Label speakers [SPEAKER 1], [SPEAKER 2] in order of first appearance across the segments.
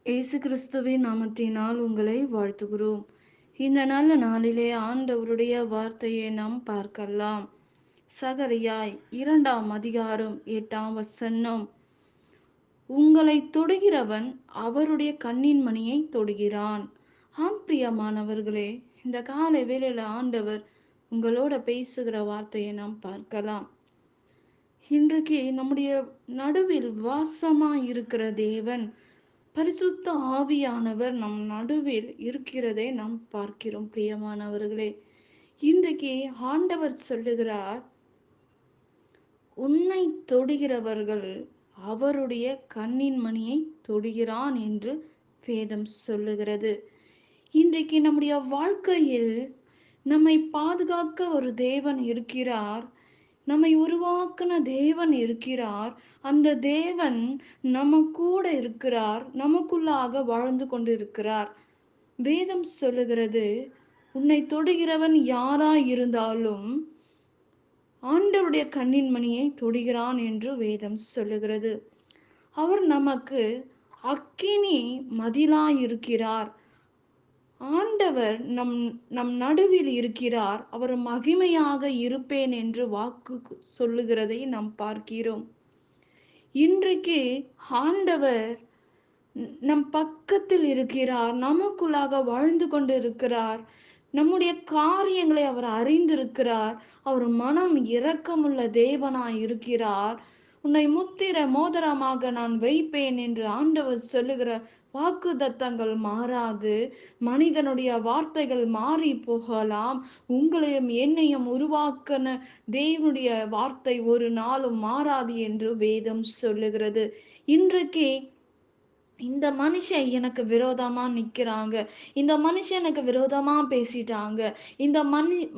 [SPEAKER 1] இயேசு கிறிஸ்துவின் நாமத்தினால் உங்களை வாழ்த்துகிறோம். இந்த நல்ல நாளிலே ஆண்டவருடைய வார்த்தையை நாம் பார்க்கலாம். சகரியாய் 2 அதிகாரம் 8 வசனம். உங்களை தொடுகிறவன் அவருடைய கண்ணின் மணியை தொடுகிறான். ஆம் பிரியமானவர்களே, இந்த காலை வேளையில ஆண்டவர் உங்களோட பேசுகிற வார்த்தையை நாம் பார்க்கலாம். இன்றைக்கு நம்முடைய நடுவில் வாசமா இருக்கிற தேவன் பரிசுத்த ஆவியானவர் நம் நடுவில் இருக்கிறதை நாம் பார்க்கிறோம். பிரியமானவர்களே, இன்றைக்கு ஆண்டவர் சொல்லுகிறார், உன்னை தொடுகிறவர்கள் அவருடைய கண்ணின் மணியை தொடுகிறான் என்று வேதம் சொல்லுகிறது. இன்றைக்கு நம்முடைய வாழ்க்கையில் நம்மை பாதுகாக்க ஒரு தேவன் இருக்கிறார். நம்மை உருவாக்கின தேவன் இருக்கிறார். அந்த தேவன் நம்ம கூட இருக்கிறார், நமக்குள்ளாக வாழ்ந்து கொண்டிருக்கிறார். வேதம் சொல்லுகிறது, உன்னை தொடுகிறவன் யாராய் இருந்தாலும் ஆண்டவருடைய கண்ணின் மணியை தொடுகிறான் என்று வேதம் சொல்லுகிறது. அவர் நமக்கு அக்கினி மதிலாய் இருக்கிறார். ஆண்டவர் நம் நம் நடுவில் இருக்கிறார். அவர் மகிமையாக இருப்பேன் என்று வாக்கு சொல்லுகிறதை நாம் பார்க்கிறோம். இன்றைக்கு ஆண்டவர் நம் பக்கத்தில் இருக்கிறார், நமக்குள்ளாக வாழ்ந்து கொண்டு இருக்கிறார். நம்முடைய காரியங்களை அவர் அறிந்திருக்கிறார். அவர் மனம் இரக்கமுள்ள தேவனாய் இருக்கிறார். உன்னை முத்திர மோதிரமாக நான் வைப்பேன் என்று ஆண்டவர் சொல்லுகிற வாக்குத்தத்தங்கள் மாறாது. மனிதனுடைய வார்த்தைகள் மாறி போகலாம். உங்களையும் என்னையும் உருவாக்கின தேவனுடைய வார்த்தை ஒரு நாளும் மாறாது என்று வேதம் சொல்லுகிறது. இன்றைக்கு இந்த மனுஷன் எனக்கு விரோதமா நிக்கிறாங்க, இந்த மனுஷன் எனக்கு விரோதமா பேசிட்டாங்க, இந்த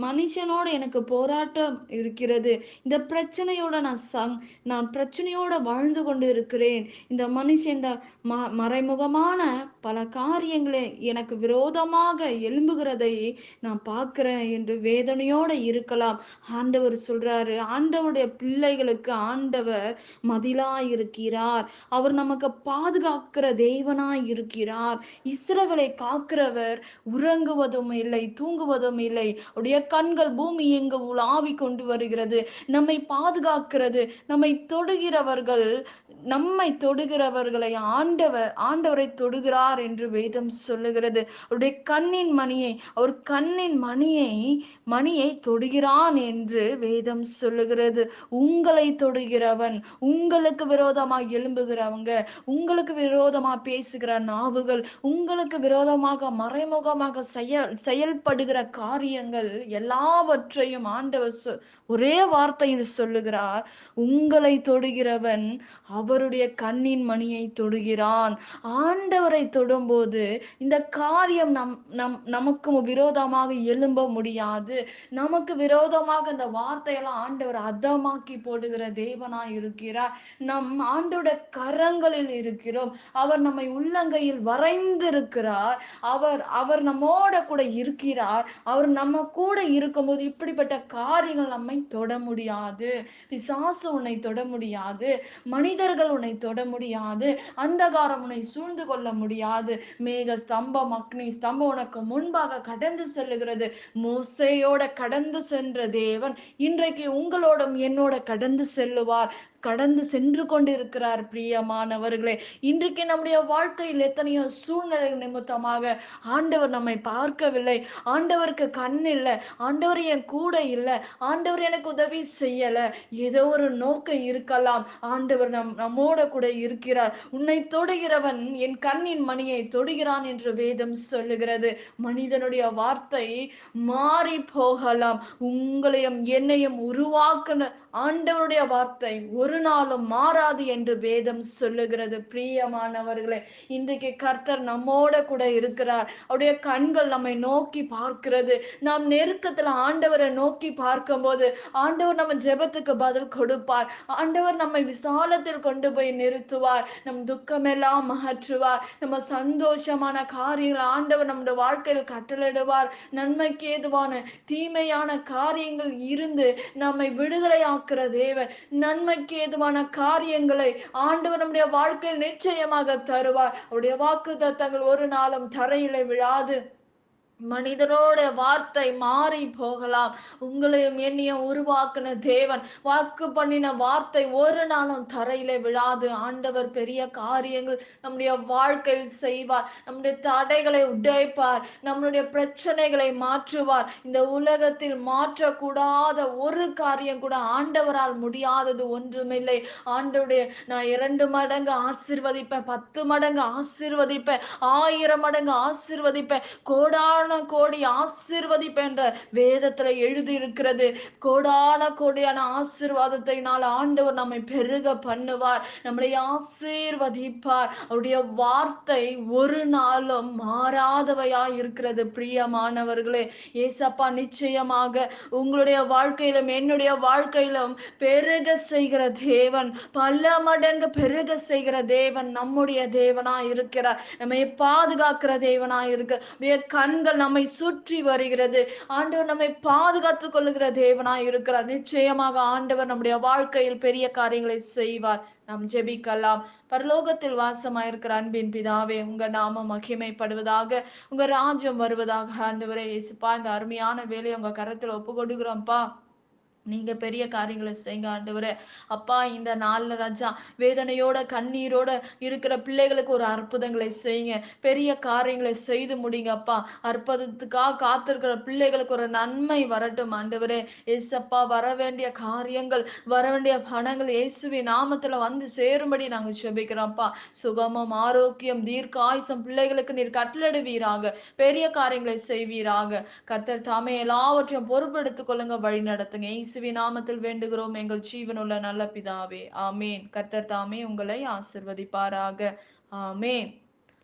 [SPEAKER 1] மனுஷனோட எனக்கு போராட்டம் இருக்கிறது, இந்த பிரச்சனையோட நான் பிரச்சனையோட வாழ்ந்து கொண்டு இருக்கிறேன், இந்த மனுஷன் இந்த மறைமுகமான பல காரியங்களை எனக்கு விரோதமாக எழும்புகிறதை நான் பார்க்கிறேன் என்று வேதனையோட இருக்கலாம். ஆண்டவர் சொல்றாரு, ஆண்டவருடைய பிள்ளைகளுக்கு ஆண்டவர் மதிலா இருக்கிறார். அவர் நமக்கு பாதுகாக்கிற தேவனாய் இருக்கிறார். இஸ்ரவேலை காக்கிறவர் உறங்குவதும் இல்லை, தூங்குவதும் இல்லை. அவருடைய கண்கள் பூமி எங்கு உலாவி கொண்டு வருகிறது. நம்மை பாதுகாக்கிறது. நம்மை தொடுகிறவர்களை ஆண்டவரை தொடுகிறார் என்று வேதம் சொல்லுகிறது. அவருடைய கண்ணின் மணியை தொடுகிறான் என்று வேதம் சொல்லுகிறது. உங்களை தொடுகிறவன், உங்களுக்கு விரோதமாக எழும்புகிறவங்க, உங்களுக்கு விரோதமா பேசுகிற நாவுகள், உங்களுக்கு விரோதமாக மறைமுகமாக செயல்படுகிற காரியங்கள் எல்லாவற்றையும் ஆண்டவர் ஒரே வார்த்தையில் சொல்லுகிறார், உங்களை தொடுகிறவன் அவருடைய கண்ணின் மணியை தொடுகிறான். ஆண்டவரை தொடும்போது இந்த காரியம் நமக்கு விரோதமாக எழும்ப முடியாது. நமக்கு விரோதமாக இந்த வார்த்தையெல்லாம் ஆண்டவர் அதமாக்கி போடுகிற தேவனாய் இருக்கிறார். நம் ஆண்டோட கரங்களில் இருக்கிறோம். அவர் நம்மை உள்ளங்கையில் வரைந்திருக்கிறார். அவர் நம்மோட கூட இருக்கிறார். அவர் நம்ம கூட இருக்கும்போது இப்படிப்பட்ட காரியங்கள் நம்மை தொட முடியாது. பிசாசு உன்னை தொட முடியாது, மனிதர்கள் உன்னை தொட முடியாது, அந்தகாரம் உன்னை சூழ்ந்து கொள்ள முடியாது. மேக ஸ்தம்பம், அக்னி ஸ்தம்பம் உனக்கு முன்பாக கடந்து செல்லுகிறது. மோசேயோட கடந்து சென்ற தேவன் இன்றைக்கு உங்களோடும் என்னோட கடந்து செல்லுவார், கடந்து சென்று கொண்டிருக்கிறார். பிரியமானவர்களே, இன்றைக்கு நம்முடைய வாழ்க்கையில் எத்தனையோ சூழ்நிலை நிமித்தமாக ஆண்டவர் நம்மை பார்க்கவில்லை. ஆண்டவருக்கு கண் இல்லை, ஆண்டவர் என் கூட இல்லை, ஆண்டவர் எனக்கு உதவி செய்யல, ஏதோ ஒரு நோக்கம் இருக்கலாம். ஆண்டவர் நம்மோட கூட இருக்கிறார். உன்னை தொடுகிறவன் என் கண்ணின் மணியை தொடுகிறான் என்று வேதம் சொல்லுகிறது. மனிதனுடைய வார்த்தை மாறி போகலாம், உங்களையும் என்னையும் உருவாக்குன ஆண்டவருடைய வார்த்தை ஒரு நாளும் மாறாது என்று வேதம் சொல்லுகிறது. பிரியமானவர்களே, இன்றைக்கு கர்த்தர் நம்மோட கூட இருக்கிறார். அவருடைய கண்கள் நம்மை நோக்கி பார்க்கிறது. நாம் நெருக்கத்துல ஆண்டவரை நோக்கி பார்க்கும் போது ஆண்டவர் நம்ம ஜெபத்துக்கு பதில் கொடுப்பார். ஆண்டவர் நம்மை விசாலத்தில் கொண்டு போய் நிறுத்துவார். நம் துக்கமெல்லாம் அகற்றுவார். நம்ம சந்தோஷமான காரியங்கள் ஆண்டவர் நம்முடைய வாழ்க்கையில் கட்டளிடுவார். நன்மைக்கு ஏதுவான தீமையான காரியங்கள் இருந்து நம்மை விடுதலையாக்குற தேவன், நன்மைக்கு ஏதுவான காரியங்களை ஆண்டவர் நம்முடைய வாழ்க்கையில் நிச்சயமாக நிச்சயமாக தருவார். அவருடைய வாக்குத்தத்தங்கள் ஒரு நாளும் தரையிலே விழாது. மனிதனோட வார்த்தை மாறி போகலாம். உங்களையும் என்னையும் உருவாக்குன தேவன் வாக்கு பண்ணின வார்த்தை ஒரு நாளும் தரையிலே விழாது. ஆண்டவர் பெரிய காரியங்கள் நம்முடைய வாழ்க்கையில் செய்வார். நம்முடைய தடைகளை உடைப்பார். நம்மளுடைய பிரச்சனைகளை மாற்றுவார். இந்த உலகத்தில் மாற்றக்கூடாத ஒரு காரியம் கூட ஆண்டவரால் முடியாதது ஒன்றுமில்லை. ஆண்டவருடைய நான் 2 மடங்கு ஆசீர்வதிப்பேன், 10 மடங்கு ஆசீர்வதிப்பேன், 1000 மடங்கு ஆசீர்வதிப்பேன், கோடான கோடி ஆசீர்வதிப்பேன் என்ற வேதத்துல எழுதி இருக்கிறது. கோடான கோடியான ஆசீர்வாதத்தினால் ஆண்டவர் நம்மை பெருக பண்ணுவார், நம்மளை ஆசீர்வதிப்பார். அவருடைய வார்த்தை ஒரு நாளும் மாறாதவையாய் இருக்கிறது. பிரியமானவர்களே, ஏசப்பா நிச்சயமாக உங்களுடைய வாழ்க்கையிலும் என்னுடைய வாழ்க்கையிலும் பெருக செய்கிற தேவன், பல மடங்கு பெருக செய்கிற தேவன் நம்முடைய தேவனாய் இருக்கிறார். நம்மை பாதுகாக்கிற தேவனாய் இருக்கிற கண்கள் நம்மை சுற்றி வருகிறது. ஆண்டவர் நம்மை பாதுகாத்துக் கொள்ளுகிற தேவனாய் இருக்கிறார். நிச்சயமாக ஆண்டவர் நம்முடைய வாழ்க்கையில் பெரிய காரியங்களை செய்வார். நாம் ஜெபிக்கலாம். பரலோகத்தில் வாசமாயிருக்கிற அன்பின் பிதாவே, உங்க நாமம் மகிமைப்படுவதாக, உங்க ராஜ்யம் வருவதாக. ஆண்டவரே இயேசுப்பா, இந்த அருமையான வேலையை உங்க கரத்துல ஒப்பு கொடுக்கிறோம்ப்பா. நீங்க பெரிய காரியங்களை செய்யுங்க ஆண்டவரே. அப்பா, இந்த நாள்ல ராஜா வேதனையோட கண்ணீரோட இருக்கிற பிள்ளைகளுக்கு ஒரு அற்புதங்களை செய்யுங்க. பெரிய காரியங்களை செய்து முடிங்க அப்பா. அற்புதத்துக்காக காத்திருக்கிற பிள்ளைகளுக்கு ஒரு நன்மை வரட்டும் ஆண்டவரே. ஏசப்பா, வர வேண்டிய காரியங்கள், வர வேண்டிய பணங்கள் இயேசுவின் நாமத்துல வந்து சேரும்படி நாங்க ஜெபிக்கிறோம்ப்பா. சுகமும் ஆரோக்கியம் தீர்க்க ஆயுசம் பிள்ளைகளுக்கு நீர் கட்டளிடுவீராக. பெரிய காரியங்களை செய்வீராக. கர்த்தர் தாமே எல்லாவற்றையும் பொறுப்பெடுத்துக் கொள்ளுங்க, வழி நடத்துங்க. இயேசுவின் நாமத்தில் வேண்டுகிறோம் எங்கள் ஜீவனுள்ள நல்ல பிதாவே, ஆமேன். கர்த்தர் தாமே உங்களை ஆசிர்வதிப்பாராக. ஆமேன்.